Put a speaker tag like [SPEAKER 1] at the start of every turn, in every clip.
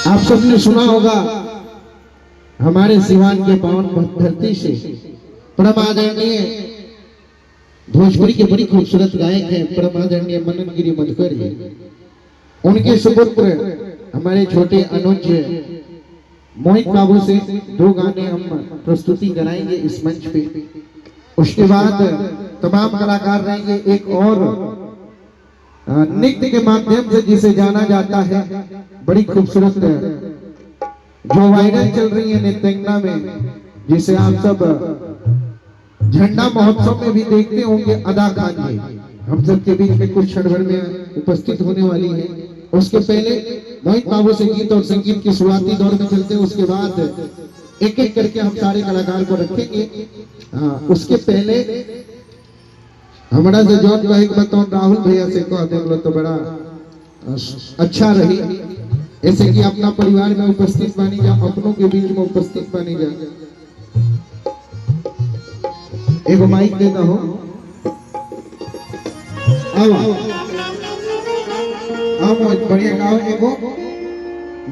[SPEAKER 1] आप सबने सुना होगा हमारे सिवान के पावन धरती से परम आदरणीय भोजपुरी के बड़ी खूबसूरत गायक हैं परम आदरणीय मनन गिरी मधुकर जी। उनके सुपुत्र हमारे छोटे अनुज मोहित बाबू से दो गाने हम प्रस्तुति कराएंगे इस मंच पे। उसके बाद तमाम कलाकार रहेंगे। एक और नृत्य के माध्यम से जिसे जाना जाता है, बड़ी खूबसूरत जो वायरल चल रही है नृत्यांगना में, जिसे आप सब झंडा महोत्सव में भी देखते होंगे, अदा खान जी हम सब के बीच में कुछ क्षण भर में उपस्थित होने वाली है। उसके पहले मोहित बाबू से गीत और संगीत की शुरुआती दौर में चलते हैं। उसके बाद एक एक करके हम सारे कलाकार को रखेंगे। उसके पहले हमारा से जॉन भाई बताओ राहुल भैया से कह दे तो बड़ा अच्छा रही, ऐसे कि अपना परिवार में उपस्थित मानी जा, अपनों के बीच में उपस्थित मानी जा। एक माइक देता हो, आओ आओ बढ़िया गाओ। एगो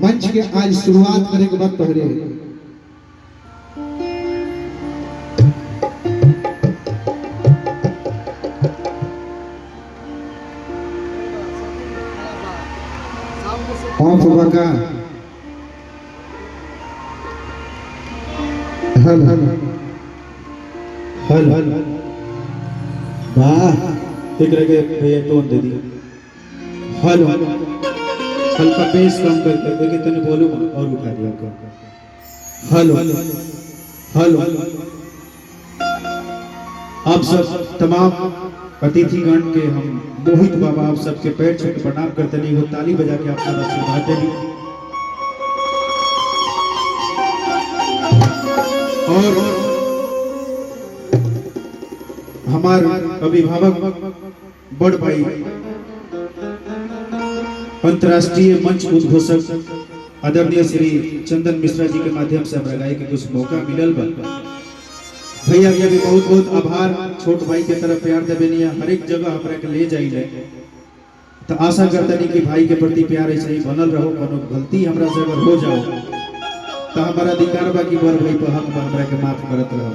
[SPEAKER 1] मंच के आज शुरुआत करे के बाद तोहरे ऑफ बका हल हल हल हल वाह
[SPEAKER 2] एक रह गए भैया टोन दे दी।
[SPEAKER 1] हल
[SPEAKER 2] हल्का बेस कम करके देखिए तने वॉल्यूम और उठा दिया आपका।
[SPEAKER 1] हल हल
[SPEAKER 2] आप सब तमाम अतिथिगण के हम मोहित बाबा आप सबके पैर छू के प्रणाम करते नहीं हो, ताली बजा के आप सब आशीर्वाद देंगे। और हमारे अभिभावक बड़ भाई अंतर्राष्ट्रीय मंच उद्घोषक आदरणीय श्री चंदन मिश्रा जी के माध्यम से हमरा गाय के कुछ मौका मिलल बा। भैया के भी बहुत बहुत आभार। छोट भाई के तरफ प्यार देबेनिया हर एक जगह हमरा के ले जाइले, तो आशा करतनी कि भाई के प्रति प्यार ऐसे ही बनल रहो। कोनो गलती हमरा से अगर हो जाओ तो हमारा अधिकार बा कि बर भाई पर हक बा हमरा के माफ करत रहो।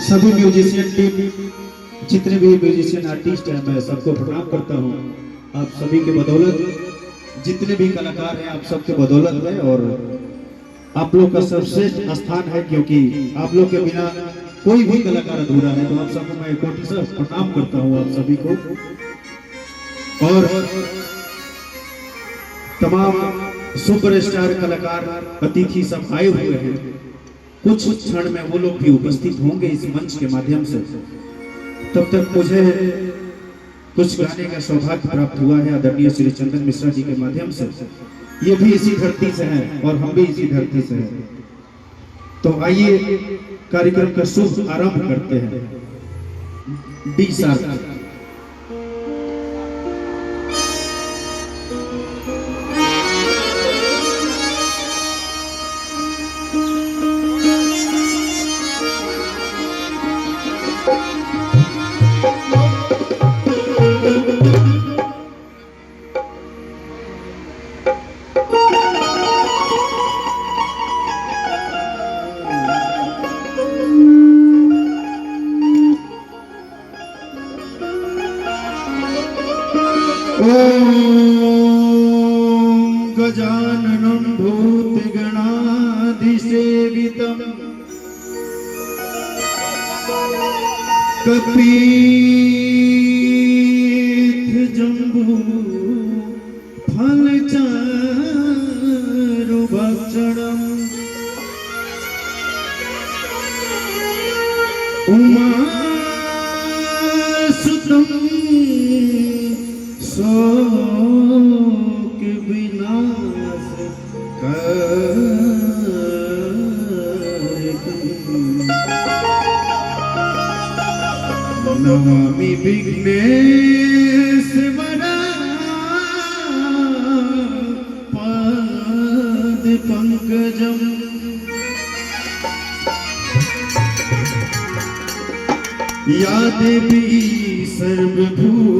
[SPEAKER 2] सभी म्यूजिशियन टीम, जितने भी म्यूजिशियन आर्टिस्ट हैं, मैं सबको प्रणाम करता हूँ। आप सभी के बदौलत जितने भी कलाकार हैं आप सबके बदौलत है, और आप लोग का सर्वश्रेष्ठ स्थान है, क्योंकि आप लोग के बिना कोई भी कलाकार अधूरा है। तो आप सबको मैं कोटि से प्रणाम करता हूँ आप सभी को। और तमाम सुपरस्टार कलाकार अतिथि सब आए हुए हैं। कुछ क्षण में वो लोग भी उपस्थित होंगे इस मंच के माध्यम से। तब तक मुझे कुछ गाने का सौभाग्य प्राप्त हुआ है आदरणीय श्री चंदन मिश्रा जी के माध्यम से। ये भी इसी धरती से हैं और हम भी इसी धरती से हैं। तो आइए कार्यक्रम का शुभ आरंभ करते हैं। डी सार
[SPEAKER 1] गजाननं भूतगणाधिसेवितं कपित्थजम्बू फलचारुभक्षणम् उमासुतं शोक विनाश नमामि विघ्नेश्वरा पाद पंकजम् या देवी सर्वभूतेषु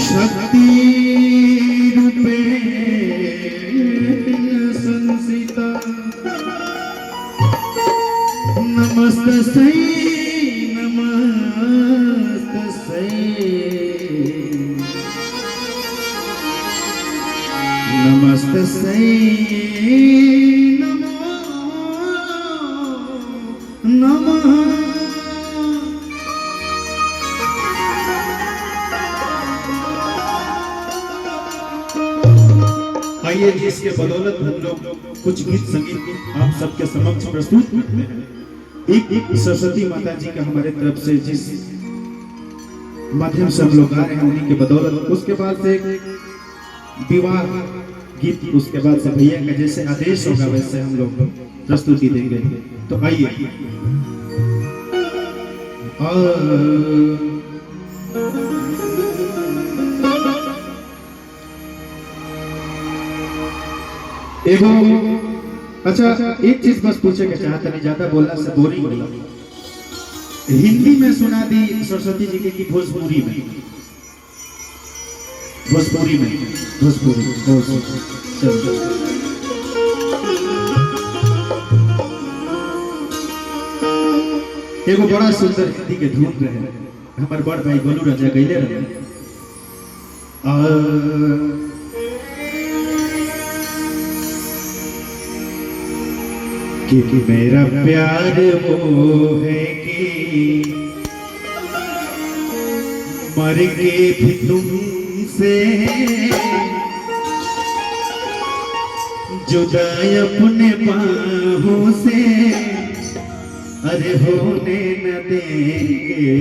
[SPEAKER 2] शक्ति रूपे संसिता नमस्तस्यै नमस्तस्यै नमो नमः। आइए जी, इसके बदौलत हम लोग कुछ गीत संगीत आप सबके समक्ष प्रस्तुत करते हैं। एक सरस्वती माता जी का हमारे तरफ से जिस माध्यम से हम लोग गा रहे हैं उन्हीं के बदौलत, उसके बाद से विवाह गीत, उसके बाद से भैया का जैसे आदेश होगा वैसे हम लोग प्रस्तुति देंगे। तो आइए एगो अच्छा एक चीज बस पूछे के चाहता नहीं, ज्यादा बोलना से बोरिंग नहीं। हिंदी में सुना दी सरस्वती जी की भोजपुरी में, भोजपुरी में, भोजपुरी एगो बड़ा सुंदर हिंदी के धूम रहे हमारे बड़ भाई गोलू राजा गईले रहे। कि मेरा प्यार वो है कि मर के भी तुमसे जुदा अपने बाहों से अरे होने न देंगे।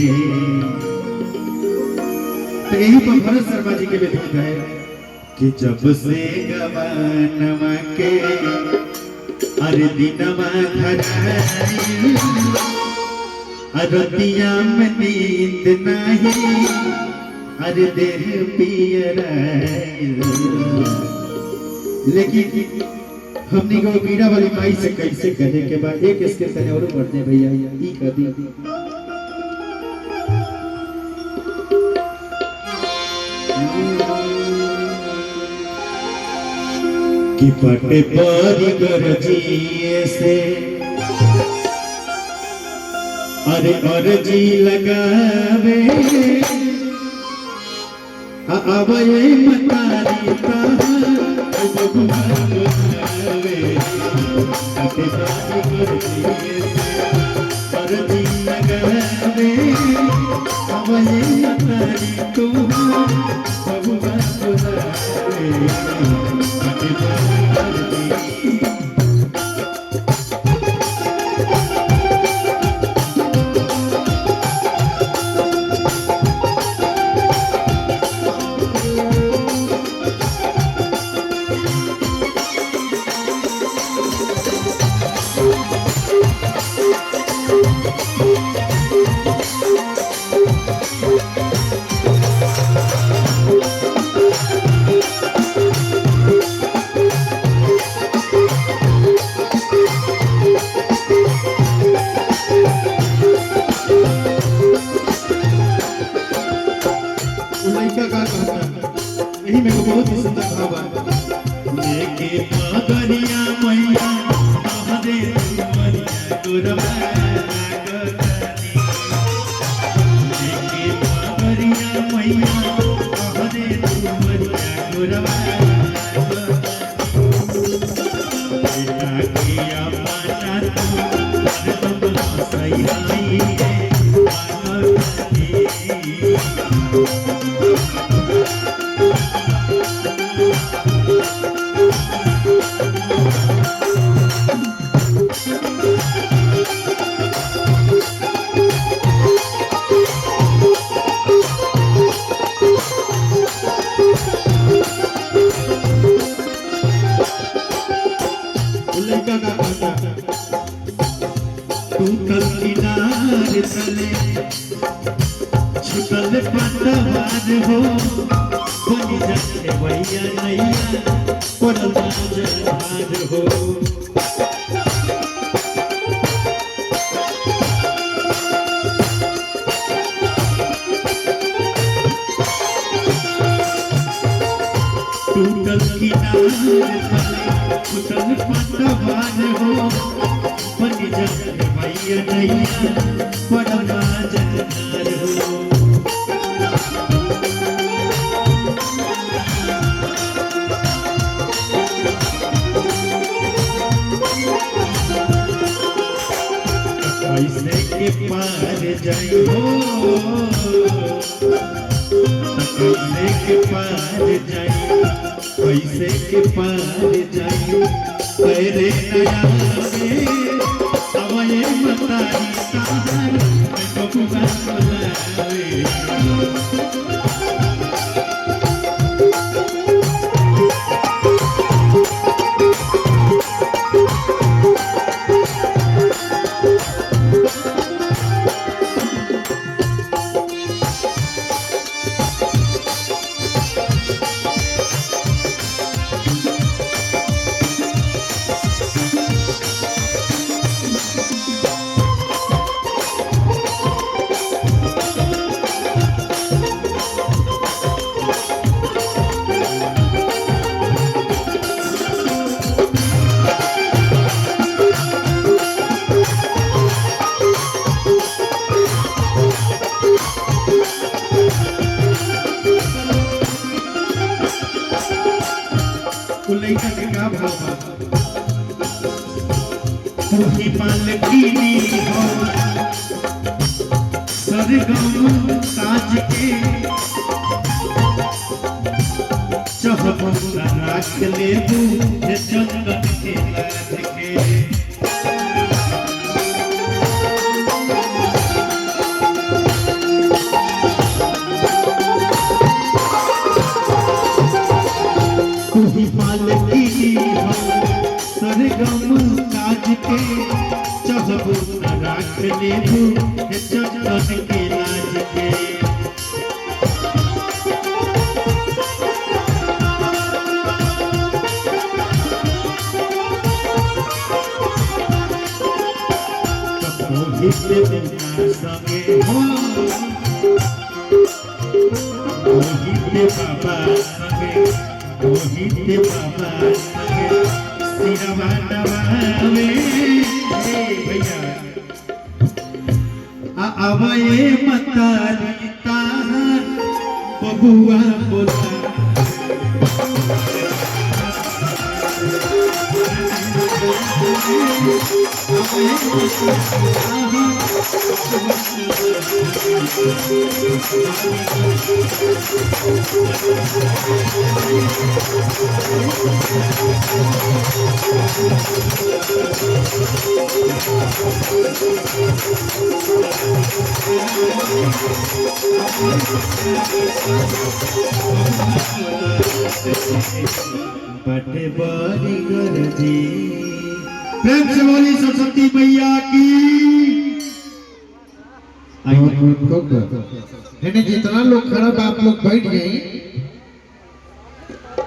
[SPEAKER 2] तो यही पर भरत शर्मा जी के भी है कि जब से गवानवा के अरे दिनवा धराई अरतिया में नींद नहीं अरे देह पियराई। लेकिन हमनी को मीरा वाली माई से कैसे कहे के बाद एक इसके तने और बढ़ते भैया ई कर दी कि पटे परी गरजिए से अरे अर्जी लगावे आवे मतारी बबुआवे पटे परी गरजिए से अर्जी लगावे आवे मतारी बबुआवे यही मेरे को बहुत ही सुंदर भाव है। लेके पगरिया मैया हरे मरिया गुरबा लागतानी लेके पगरिया मैया हरे मरिया गुरबा बेटा किया पाना तू तुम सही है छुटल पतवार हो बनी जाए भैया नैया पड़ल जहार हो उतरल किनारे पर उतरल पतवार हो बन जाए भैया नैया परमा जगनार हो कैसे के पार जाई हो कैसे के पार जाई कैसे के पार जाई पैरे नया में समय बताई तार बबुआ बोलावे लइका के का भाव तुही पालकीनी हो सरगम साज के चहबो राख लेबू हे जंगल के लाज के तुही पालकी हो सरगम काज के चहबू राख लेबू हे जंगल के लाज के मोहित संगे हो मोहित बाबा संगे मोहित बाबा संगे सिरवा दबावे भैया आवे मतारी तार बबुआ बोला बटे बड़ी गरजी प्रेम से बोली सरस्वती मैया की
[SPEAKER 1] है जितना लोग खड़ा बा आप लोग बैठ गए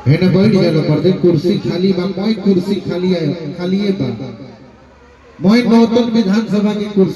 [SPEAKER 1] है ना बैठ गए पर्दे कुर्सी खाली बा मोई कुर्सी खाली है खाली है बा मोई नौतन विधानसभा की कुर्सी